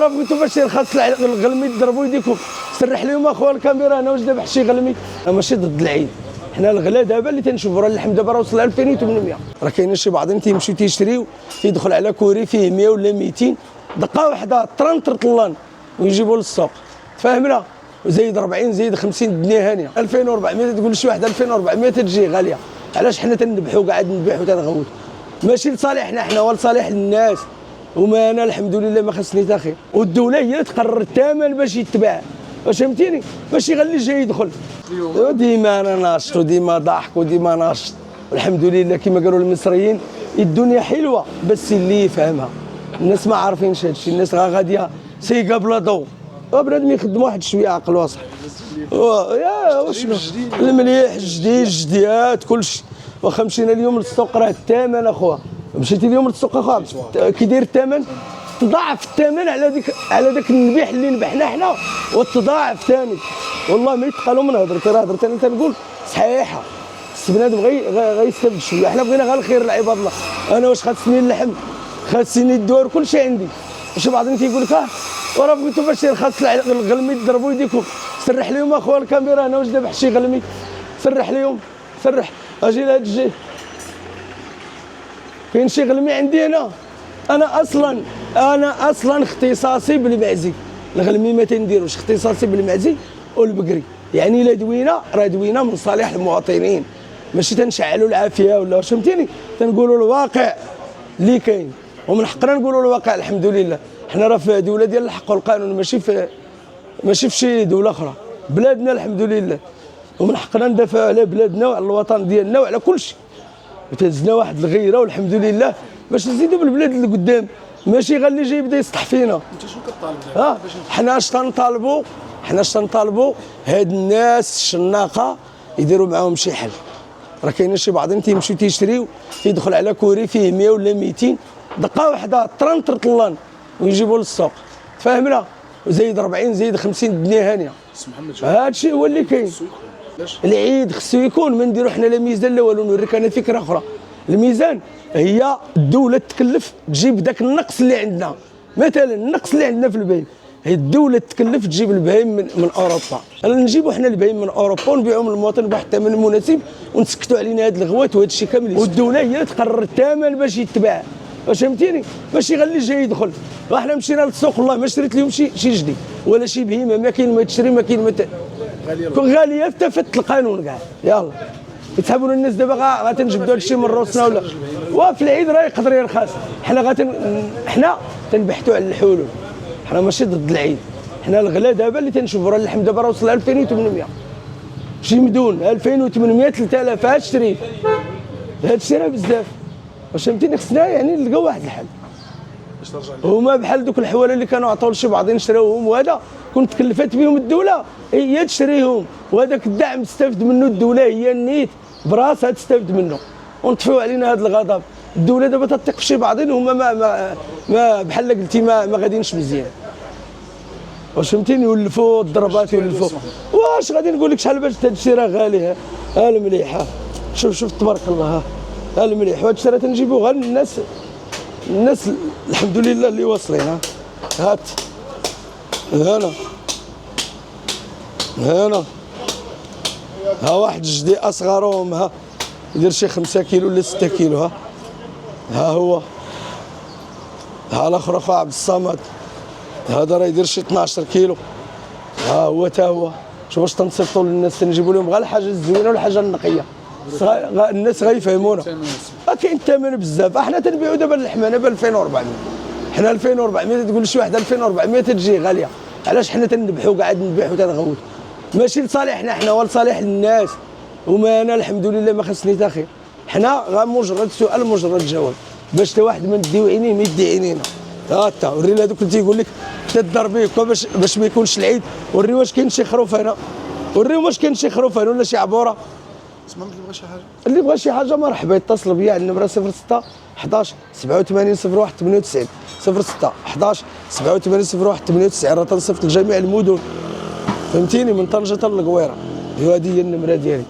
راه قلت باش خاص الغلمي يضربوا يديكم سرح لهم اخويا الكاميرا انا واش دابا شي غلمي ماشي ضد العيد. حنا الغلا دابا اللي تنشوفوا راه اللحم دابا راه وصل 2800. راه كاينين شي بعضهم تيمشيو تيشريو تيدخل على كوري فيه 100 ولا 200 دقه واحده طرنطر طلان ويجيبوا للسوق فاهمنا وزيد 40 زيد 50 الدنيا هانيه 2400 تقول لشي واحد 2400 تجي غاليه. علاش حنا تنذبحوا قاعد نذبحوا تنغوتوا ماشي لصالحنا حنا ولا لصالح الناس. وما انا الحمد لله ما خصني حتى خير والدوله هي اللي تقرر الثمن باش يتباع واش فهمتيني ماشي غير اللي جاي يدخل. ديما انا ناشط وديما ضاحك وديما ناشط والحمد لله كما قالوا المصريين الدنيا حلوه بس اللي يفهمها. الناس ما عارفينش هذا الشيء الناس غاديه سيقه بلا ضوء بنادم يخدموا واحد شويه عقل واصح. يا وشنو المليح الجديد الجديات كلشي. واخا مشينا اليوم للسوق راه الثمن اخويا مشيتي اليوم للسوق اخويا كي داير الثمن تضاعف الثمن على ذاك النبيح اللي نبحنا حنا وتضاعف ثاني. والله ما يتقالوا من هضرتي راه هضرتي انا تنقول صحيحه خص بنادم غيستافد شويه. حنا بغينا غير الخير لعباد الله. انا واش خاصني اللحم خاصني الدور كلشي عندي. شي بعضهم تيقول لك وراه قلت باش خاص الغلمي يضربوا يديكم سرح لهم اخويا الكاميرا انا واش دابا شي غلمي سرح لهم سرح اجي لهاد الجهه كاين شي غلمي عندي انا اصلا اختصاصي بالمعزي. الغلمي ما تنديروش اختصاصي بالمعزي والبقري يعني الا دوينا راه دوينا من صالح المواطنين ماشي تنشعلوا العافيه ولا واش فهمتيني تنقولوا الواقع اللي كاين ومن حقنا نقولوا الواقع. الحمد لله حنا راه في دوله ديال الحق والقانون ماشي في شي دوله اخرى بلادنا الحمد لله ومن حقنا ندافعوا على بلادنا وعلى الوطن ديالنا وعلى كل شيء. وتهزنا واحد الغيره والحمد لله باش نزيدوا بالبلاد اللي قدام ماشي غير اللي جاي يبدا يسطح فينا. انت شنو كطالب؟ حنا اش تنطالبوا هاد الناس الشناقه يديروا معاهم شي حل. راه كاينين شي بعضهم تيمشيو تيشريو تيدخل على كوري فيه 100 ولا 200 دقه واحده طرنطر طلان ويجيبوا للسوق فاهمنا وزيد 40 زيد 50 الدنيا هانيه. هذا الشيء هو اللي كاين. العيد خصو يكون ما نديرو حنا لا ميزان لا والو. نوريك انا فكره اخرى. الميزان هي الدوله تكلف تجيب ذاك النقص اللي عندنا. مثلا النقص اللي عندنا في البهيم هي الدوله تكلف تجيب البهيم من اوروبا. نجيبوا حنا البهيم من اوروبا ونبيعوهم للمواطن بواحد الثمن مناسب ونسكتوا علينا هاد الغوات وهذا الشيء كامل. والدوله هي اللي تقرر الثمن باش يتباع واش فهمتيني ماشي غير اللي جاي يدخل. احنا مشينا للسوق والله ما شريت لهم شي جديد ولا شي بهيمه ما كاين ما تشري ما كاين غاليه حتى فات القانون كاع. يلا يتحبوا الناس دابا غتنجبدوا هذا الشيء من روسنا ولا وفي العيد راه يقدر يرخص. حنا تنبحثوا على الحلول. حنا ماشي ضد العيد. حنا الغلا دابا اللي تنشوفوا راه اللحم دابا راه وصل 2800 شي مدون 2800 3000 هاد الشريف هاد الشيء راه بزاف واش فهمتيني. خصنا يعني نلقاو واحد الحل. هما بحال دوك الحواله اللي كانوا عطاو لشي بعضين شراوهم وهذا كنت كلفت بهم الدوله هي تشريهم وهذاك الدعم تستافد منه الدوله هي النيت براسها تستافد منه ونطفيو علينا هذا الغضب. الدوله دابا تثق في شي بعضين هما ما بحال قلتي ما غاديينش مزيان واش فهمتيني. يولفوا الضربات يولفوا واش غادي نقول لك شحال باش هذا الشيء راه غالي. ها المليحه شوف تبارك الله ها المليح وهذا الشيء راه تنجيبوه غير الناس الحمد لله اللي واصلين. هات هنا ها واحد جدي اصغرهم ها يدير شي 5 كيلو ولا 6 كيلو. ها هو ها الاخر اخو عبد الصمد هذا راه يدير شي 12 كيلو. ها هو تا هو شوف واش تنصيفطوا للناس تنجيبوا لهم غير الحاجه الزوينه والحاجه النقيه الناس غيفهمونا. كاين الثمن بزاف. احنا تنبيعوا دابا اللحمه ب 2400 حنا 2400 تقول لشي واحد 2400 تجي غاليه. علاش حنا تنذبحوا قاعد نذبحوا تنغوتوا ماشي لصالحنا حنا ولا لصالح الناس. وما انا الحمد لله ما خصني حتى خير. حنا غير مجرد سؤال مجرد جواب باش حتى واحد ما نديو عينيه ما يدي عينينا. تا ورينا هذوك اللي تيقول لك تدار بيك باش ما يكونش العيد. وري واش كاين شي خروف هنا وريهم واش كاين شي خروف هنا ولا شي عبوره. اسمع اللي بغى شي حاجه اللي بغى شي حاجه مرحبا يتصل بيا على النمره 06 11 87 01 98 06 11 87 01 98. راه تنصيفط لجميع المدن فهمتيني من طنجه حتى للقويره. هذه هي النمره ديالي.